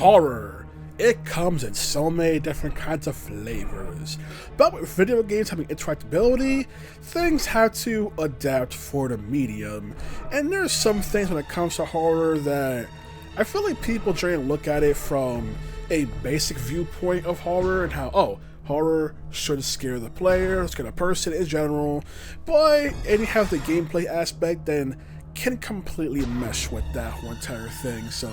horror. It comes in so many different kinds of flavors. But with video games having interactability, things have to adapt for the medium. And there's some things when it comes to horror that I feel like people generally look at it from a basic viewpoint of horror and how, oh, horror should scare the player, scare the person in general, but and you have the gameplay aspect, then can completely mesh with that whole entire thing. So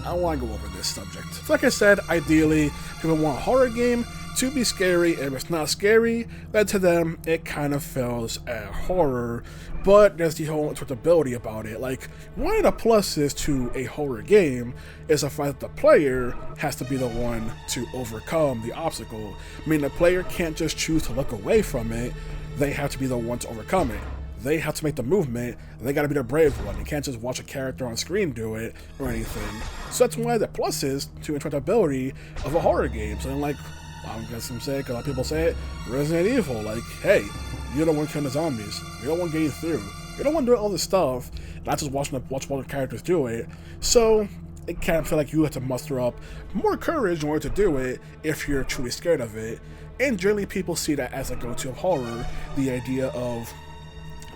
I want to go over this subject. So like I said, ideally, people want a horror game to be scary, and if it's not scary, then to them, it kind of fails at horror. But there's the whole interactability about it. Like, one of the pluses to a horror game is the fact that the player has to be the one to overcome the obstacle. I mean, the player can't just choose to look away from it, they have to be the one to overcome it. They have to make the movement, they gotta be the brave one. You can't just watch a character on screen do it or anything. So that's one of the pluses to interactability of a horror game. So like, I'm guessing say, because a lot of people say it, Resident Evil, like, hey, you're the one killing the zombies, you're the one getting through, you're the one doing all this stuff, not just watch one characters do it. So it kind of feel like you have to muster up more courage in order to do it if you're truly scared of it. And generally people see that as a go-to of horror, the idea of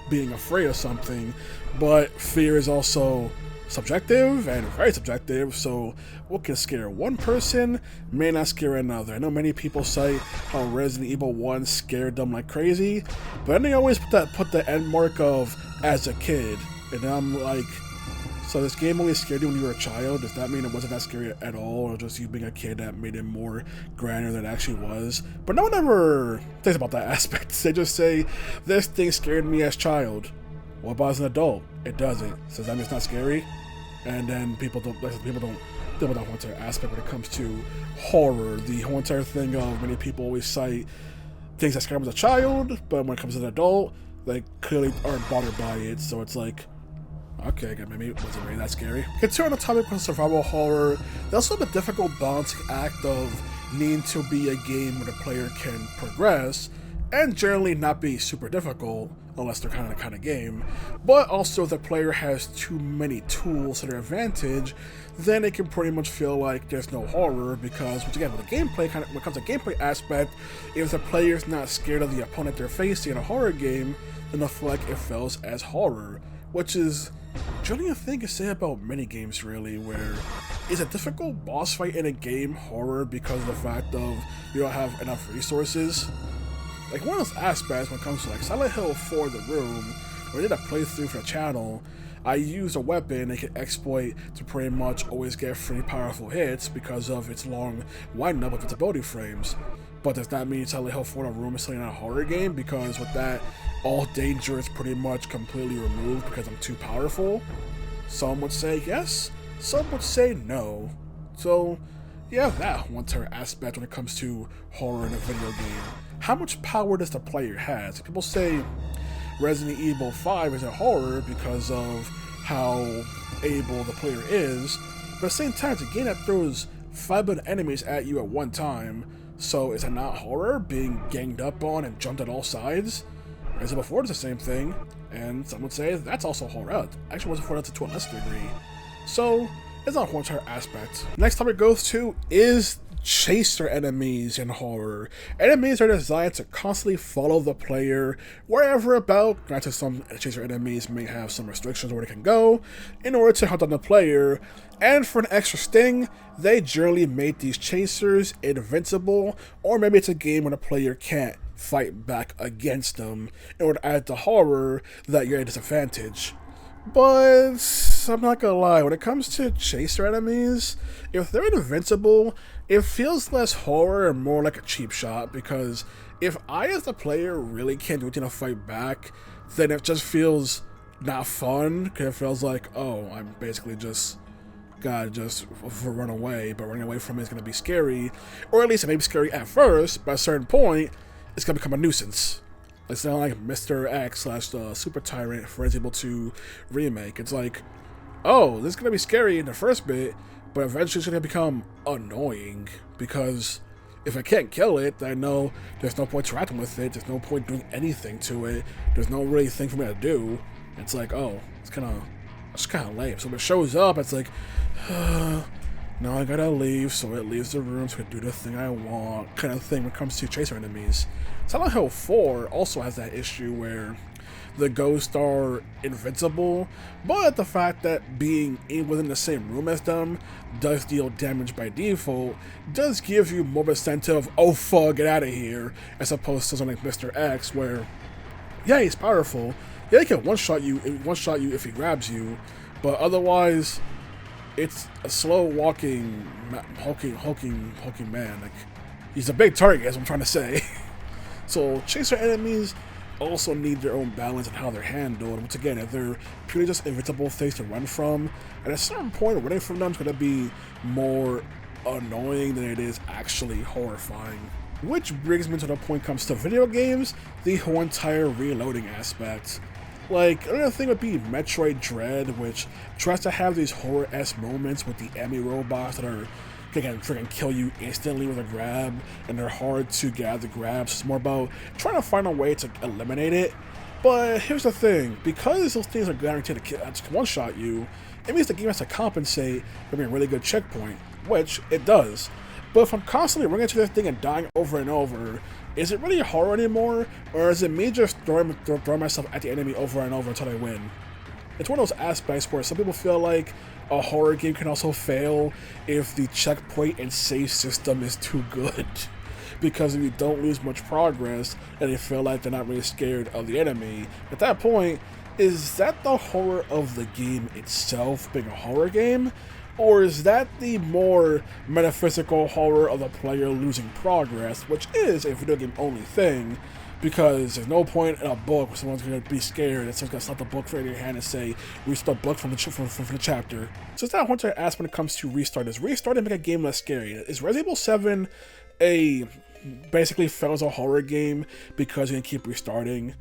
being afraid of something, but fear is also subjective and very subjective, so what can scare one person may not scare another. I know many people say how Resident Evil 1 scared them like crazy, but then they always put the end mark of as a kid, and I'm like, so this game only scared you when you were a child? Does that mean it wasn't that scary at all, or just you being a kid that made it more grander than it actually was? But no one ever thinks about that aspect. They just say, this thing scared me as a child. What about as an adult? It doesn't. So that means it's not scary? And then people don't deal with that whole entire aspect when it comes to horror. The whole entire thing of many people always cite things that scared them as a child, but when it comes to an adult, they clearly aren't bothered by it. So it's like, okay, maybe it wasn't really that scary. Considering the topic of survival horror, there's also the difficult balancing act of needing to be a game where the player can progress, and generally not be super difficult, unless they're kind of game, but also if the player has too many tools to their advantage, then it can pretty much feel like there's no horror, because once again, with the gameplay, when it comes to gameplay aspect, if the player's not scared of the opponent they're facing in a horror game, then I feel like it fails as horror, which is generally a thing to say about many games really, where is a difficult boss fight in a game horror because of the fact of you don't have enough resources. Like one of those aspects when it comes to like Silent Hill 4 The Room, when I did a playthrough for the channel, I used a weapon it can exploit to pretty much always get pretty powerful hits because of its long winding up of its ability frames. But does that mean Silent Hill 4 The Room is still not a horror game? Because with that, all danger is pretty much completely removed because I'm too powerful? Some would say yes, some would say no. So yeah, that one entire aspect when it comes to horror in a video game. How much power does the player have? People say Resident Evil 5 is a horror because of how able the player is, but at the same time, it's a game that throws 5 billion enemies at you at one time, so is it not horror being ganged up on and jumped at all sides? Resident Evil 4 is the same thing, and some would say that's also horror. Actually, wasn't horror to a lesser degree. So it's not a whole entire aspect. Next topic goes to is chaser enemies in horror. Enemies are designed to constantly follow the player wherever about. Granted, some chaser enemies may have some restrictions where they can go in order to hunt down the player, and for an extra sting, they generally make these chasers invincible, or maybe it's a game where the player can't fight back against them in order to add the horror that you're at a disadvantage. But I'm not gonna lie, when it comes to chaser enemies, if they're invincible, it feels less horror and more like a cheap shot, because if I as the player really can't do anything to fight back, then it just feels not fun, because it feels like, oh, I'm basically just gotta just run away, but running away from it is gonna be scary, or at least it may be scary at first, but at a certain point, it's gonna become a nuisance. It's not like Mr. X / Super Tyrant for Resident Evil 2 Remake. It's like, oh, this is gonna be scary in the first bit, but eventually it's gonna become annoying, because if I can't kill it, then I know there's no point interacting with it, there's no point doing anything to it, there's no really thing for me to do. It's like, oh, it's kind of lame. So when it shows up, it's like, Now I gotta leave, so it leaves the room so I can do the thing I want, kind of thing when it comes to chaser enemies. Silent Hill 4 also has that issue where the ghosts are invincible, but the fact that being within the same room as them does deal damage by default does give you more of a sense of, oh fuck, get out of here, as opposed to something like Mr. X where, yeah, he's powerful, yeah, he can one-shot you if he grabs you, but otherwise, it's a slow-walking, hulking man. Like, he's a big target, as I'm trying to say. So chaser enemies also need their own balance and how they're handled. Once again, if they're purely just invincible things to run from, at a certain point, running from them is going to be more annoying than it is actually horrifying. Which brings me to the point comes to video games, the whole entire reloading aspect. Like, another thing would be Metroid Dread, which tries to have these horror-esque moments with the EMMI robots that are can freaking kill you instantly with a grab, and they're hard to get the grabs. It's more about trying to find a way to eliminate it. But here's the thing, because those things are guaranteed to one-shot you, it means the game has to compensate for being a really good checkpoint, which it does. But if I'm constantly running into this thing and dying over and over, is it really horror anymore, or is it me just throwing myself at the enemy over and over until I win? It's one of those aspects where some people feel like a horror game can also fail if the checkpoint and save system is too good. Because if you don't lose much progress and they feel like they're not really scared of the enemy, at that point, is that the horror of the game itself being a horror game? Or is that the more metaphysical horror of the player losing progress, which is a video game only thing? Because there's no point in a book where someone's going to be scared and someone's going to slap the book right in your hand and say, restart book from the chapter. So it's that I want to ask when it comes to restart. Does restarting make a game less scary? Is Resident Evil 7 basically felt as a horror game because you can keep restarting?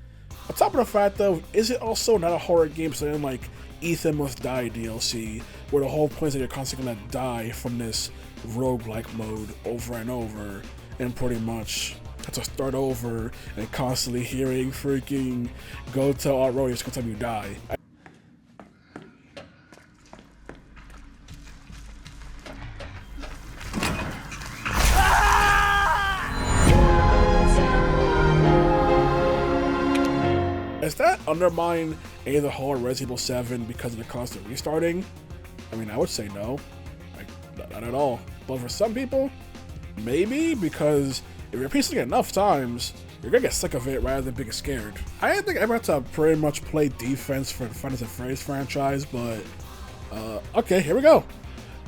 On top of the fact though, is it also not a horror game something like Ethan Must Die DLC, where the whole point is that you're constantly going to die from this roguelike mode over and over, and pretty much have to start over and constantly hearing freaking go tell our roadies every time you die. Does that undermine any of the horror Resident Evil 7 because of the constant restarting? I mean, I would say no. Like, not at all. But for some people, maybe, because if you're repeating it enough times, you're gonna get sick of it rather than being scared. I didn't think I ever had to pretty much play defense for the Final Fantasy franchise, but okay, here we go.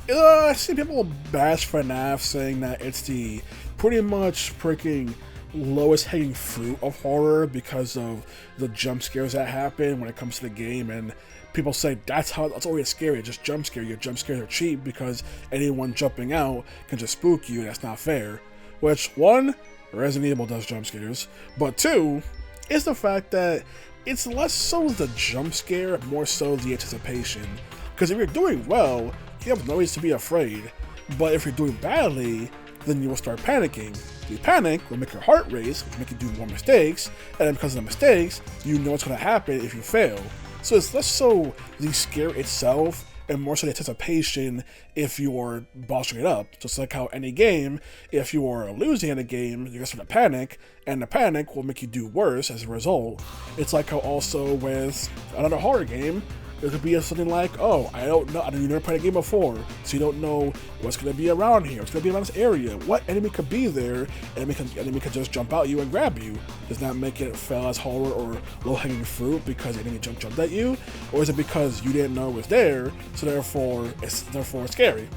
I see people bash FNAF saying that it's the pretty much freaking lowest hanging fruit of horror because of the jump scares that happen when it comes to the game, and people say that's always scary, just jump scare. Your jump scares are cheap because anyone jumping out can just spook you, and that's not fair. Which, one, Resident Evil does jump scares, but two, is the fact that it's less so the jump scare, more so the anticipation. Because if you're doing well, you have no reason to be afraid, but if you're doing badly, then you will start panicking. The panic will make your heart race, which will make you do more mistakes, and then because of the mistakes, you know what's going to happen if you fail. So it's less so the scare itself, and more so the anticipation if you are bossing it up. Just like how any game, if you are losing in a game, you're going to start to panic, and the panic will make you do worse as a result. It's like how also with another horror game, it could be something like, oh, I don't know, you never played a game before, so you don't know what's going to be around here, what's going to be around this area, what enemy could be there, and enemy could just jump out you and grab you. Does that make it feel as horror or low-hanging fruit because the enemy jumped at you? Or is it because you didn't know it was there, so therefore it's scary?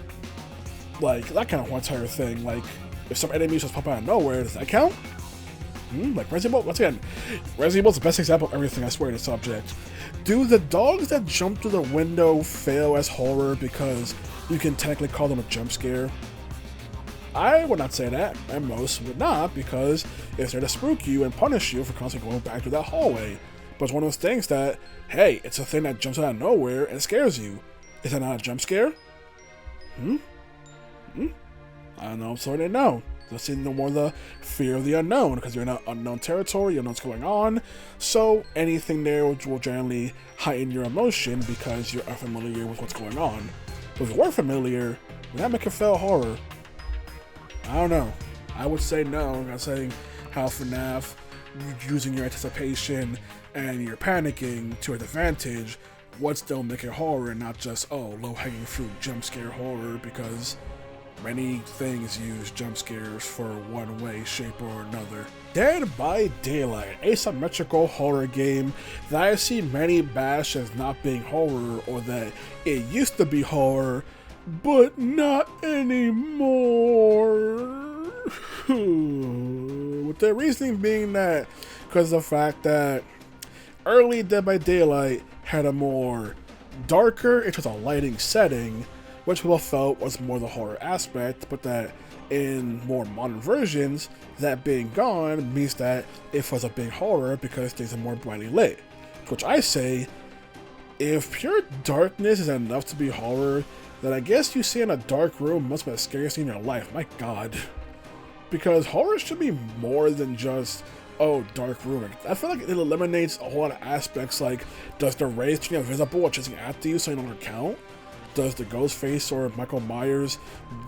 Like, that kind of one entire thing. Like, if some enemies just pop out of nowhere, does that count? Like Resident Evil, once again, Resident Evil is the best example of everything, I swear, in this subject. Do the dogs that jump through the window fail as horror because you can technically call them a jump scare? I would not say that, and most would not, because it's there to spook you and punish you for constantly going back to that hallway. But it's one of those things that, hey, it's a thing that jumps out of nowhere and scares you. Is that not a jump scare? I don't know, I'm sorry to know. Let's see no more the fear of the unknown, because you're in unknown territory, you don't know what's going on, so anything there will generally heighten your emotion because you're unfamiliar with what's going on. But if you were familiar, Would that make it feel horror? I don't know. I would say no. I'm not saying how FNAF, using your anticipation and your panicking to an advantage, would still make it horror and not just, oh, low-hanging fruit jump scare horror, because many things use jump scares for one way, shape, or another. Dead by Daylight, a symmetrical horror game that I see many bash as not being horror, or that it used to be horror, but not anymore. With the reasoning being that because of the fact that early Dead by Daylight had a more darker, it was a lighting setting, which people felt was more the horror aspect, but that in more modern versions, that being gone means that it was a big horror because things are more brightly lit. Which I say, if pure darkness is enough to be horror, then I guess you see in a dark room must be the scariest thing in your life. My god. Because horror should be more than just, oh, dark room. I feel like it eliminates a whole lot of aspects, like, does the rays turn invisible or chasing after you so you don't count? Does the Ghostface or Michael Myers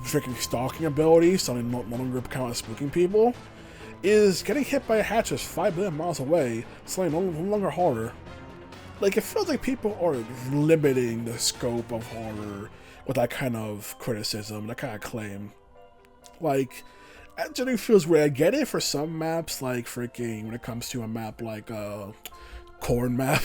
freaking stalking ability so they no longer count as spooking people? Is getting hit by a hatch just 5 billion miles away suddenly no longer horror? Like, it feels like people are limiting the scope of horror with that kind of criticism, that kind of claim. Like, it generally feels weird. I get it for some maps, like freaking, when it comes to a map like Corn map,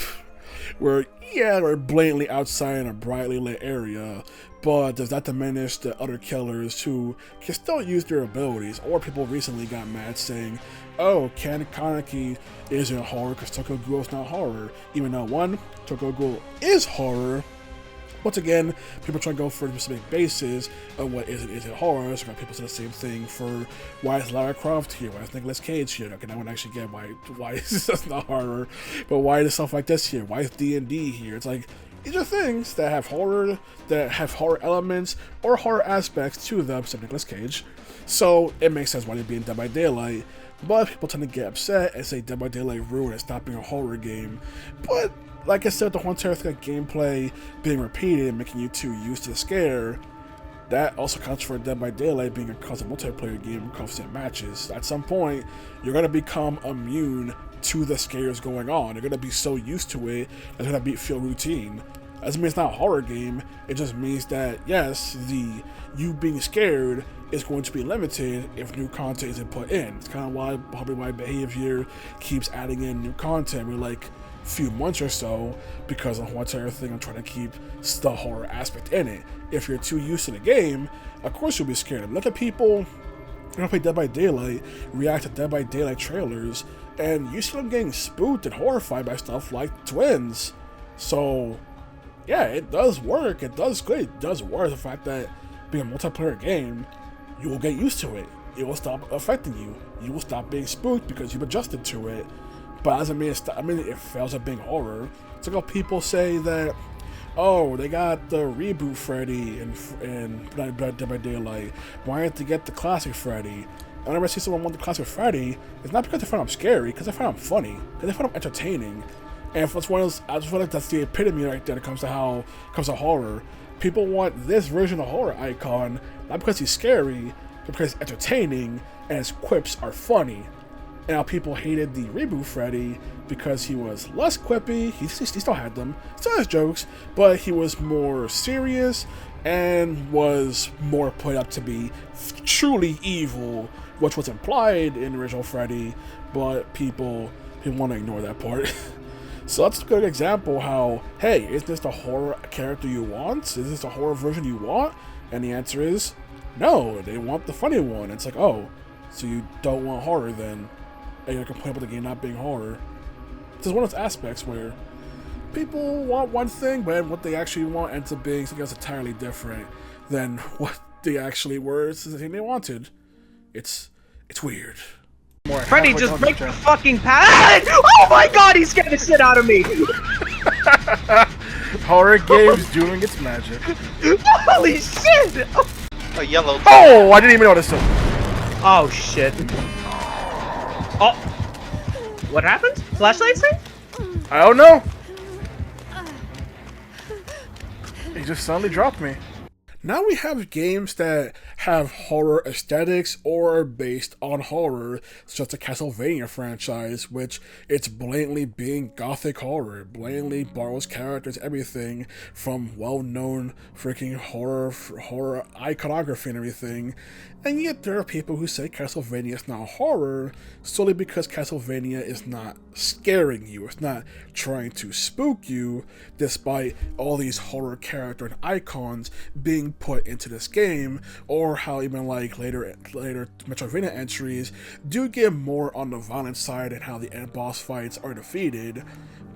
where, yeah, we're blatantly outside in a brightly lit area, but does that diminish the other killers who can still use their abilities? Or people recently got mad saying, oh, Kaneki isn't horror because Tokyo Ghoul is not horror, even though, one, Tokyo Ghoul is horror. Once again, people try to go for specific bases of what is it horror, so people say the same thing for why is Lara Croft here, why is Nicolas Cage here. Okay, I wouldn't actually get why is this not horror, but why is stuff like this here, why is D&D here? It's like, these are things that have horror elements or horror aspects to them, except Nicolas Cage, so it makes sense why they'd be in Dead by Daylight. But people tend to get upset and say Dead by Daylight ruined and stop being a horror game. But like I said, the whole entire thing of gameplay being repeated and making you too used to the scare, that also counts for Dead by Daylight being a constant multiplayer game with constant matches. At some point, you're going to become immune to the scares going on. You're going to be so used to it, it's going to feel routine. That doesn't mean it's not a horror game, it just means that, yes, you being scared is going to be limited if new content isn't put in. It's kind of probably why Behavior keeps adding in new content every like few months or so, because of the whole entire thing I'm trying to keep the horror aspect in it. If you're too used to the game, of course you'll be scared. Look at people who play Dead by Daylight, react to Dead by Daylight trailers, and you see them getting spooked and horrified by stuff like twins. So yeah, it does work. It does good. It does work. The fact that being a multiplayer game, you will get used to it. It will stop affecting you. You will stop being spooked because you've adjusted to it. But doesn't mean it fails at being horror. It's like how people say that, oh, they got the reboot Freddy in Dead by Daylight. Why didn't they get the classic Freddy? Whenever I see someone want the classic Freddy, it's not because they find him scary, because they find him funny, because they find him entertaining. And if it's one of those, I just feel like that's the epitome right there when it comes to horror. People want this version of horror icon, not because he's scary, but because he's entertaining and his quips are funny. And how people hated the reboot Freddy because he was less quippy, he still had them, still has jokes, but he was more serious and was more put up to be truly evil, which was implied in the original Freddy, but people want to ignore that part. So that's a good example how, hey, is this the horror character you want? Is this the horror version you want? And the answer is no, they want the funny one. It's like, oh, so you don't want horror then? And you're complaining about the game not being horror. This is one of those aspects where people want one thing, but what they actually want ends up being something else entirely different than what they actually were the thing they wanted. It's weird. Freddy, just break the fucking path! Oh my god, he scared the shit out of me! Horror games doing its magic. Holy shit! A yellow. Oh, I didn't even notice it. Oh shit. Oh. What happened? Flashlight thing? I don't know. He just suddenly dropped me. Now we have games that have horror aesthetics or are based on horror, such as the Castlevania franchise, which it's blatantly being gothic horror, blatantly borrows characters, everything from well-known freaking horror iconography and everything. And yet there are people who say Castlevania is not horror solely because Castlevania is not scaring you, it's not trying to spook you, despite all these horror character and icons being put into this game, or how even like later Metroidvania entries do get more on the violent side and how the end boss fights are defeated,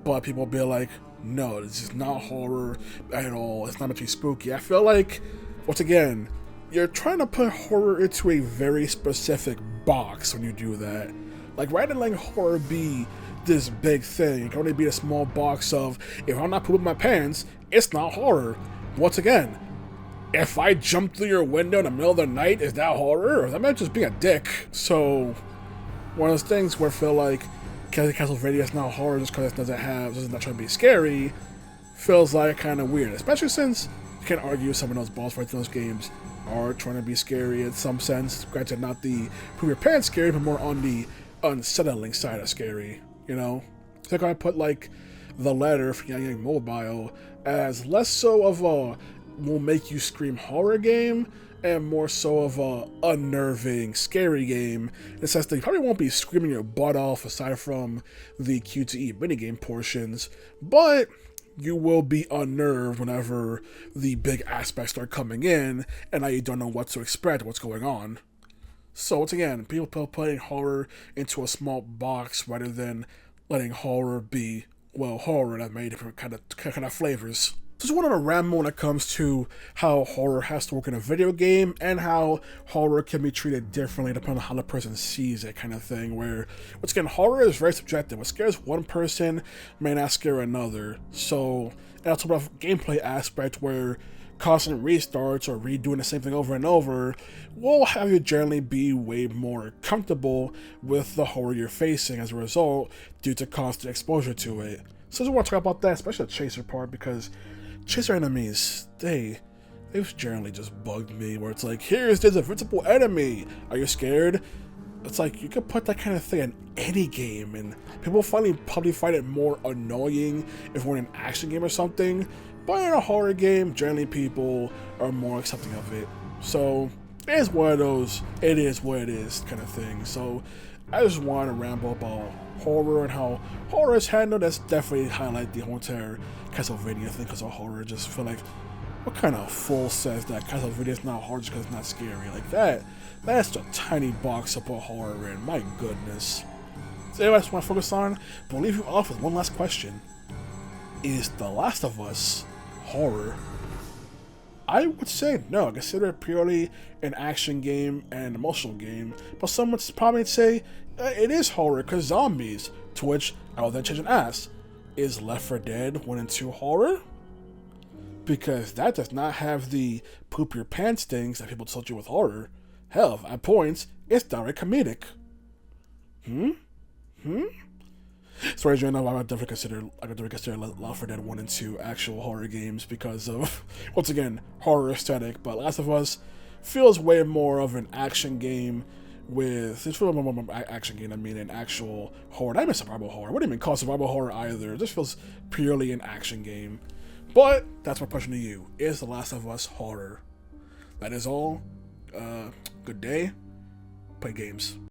but people be like, no, this is not horror at all, it's not meant to be spooky. I feel like, once again, you're trying to put horror into a very specific box when you do that. Like, rather than letting horror be this big thing, it can only be a small box of, if I'm not pooping my pants, it's not horror. Once again, if I jump through your window in the middle of the night, is that horror? Or that might just be a dick. So, one of those things where I feel like Castlevania is not horror just because it doesn't not trying to be scary, feels like kind of weird. Especially since you can argue some of those boss fights in those games are trying to be scary in some sense. Granted, not the poop your pants scary, but more on the unsettling side of scary, you know? So I put like the letter for Yangyang Mobile as less so of a will make you scream horror game and more so of a unnerving, scary game. In the sense that you probably won't be screaming your butt off aside from the Q2E minigame portions, but you will be unnerved whenever the big aspects start coming in and now you don't know what to expect, what's going on. So once again, people putting horror into a small box rather than letting horror be, well, horror that many different kind of flavors. Just wanted to ramble when it comes to how horror has to work in a video game and how horror can be treated differently depending on how the person sees it, kind of thing, where, once again, horror is very subjective. What scares one person may not scare another. So, and also about gameplay aspect where constant restarts or redoing the same thing over and over will have you generally be way more comfortable with the horror you're facing as a result due to constant exposure to it. So I just want to talk about that, especially the chaser part, because chaser enemies, they've generally just bugged me, where it's like, here's this invincible enemy, are you scared? It's like, you could put that kind of thing in any game, and people probably find it more annoying if we're in an action game or something, but in a horror game, generally people are more accepting of it. So, it is one of those, it is what it is kind of thing. So, I just want to ramble about horror and how horror is handled. That's definitely highlight the whole entire Castlevania thing, because of horror. Just feel like, what kind of fool says that Castlevania is not horror just because it's not scary? Like that's a tiny box to put horror in, my goodness. So anyway, I just want to focus on, but I'll leave you off with one last question. Is The Last of Us horror? I would say no. I consider it purely an action game and an emotional game, but some would probably say it is horror because zombies, to which I will then change and ask, is Left 4 Dead 1 and 2 horror? Because that does not have the poop your pants things that people associate with horror. Hell, at points, it's downright comedic. So as you know, I would definitely consider Left 4 Dead 1 and 2 actual horror games because of, once again, horror aesthetic. But Last of Us feels way more of an action game with, it's really more action game, I mean an actual horror. I mean survival horror. I wouldn't even call it survival horror either. It just feels purely an action game. But that's my question to you. Is The Last of Us horror? That is all. Good day. Play games.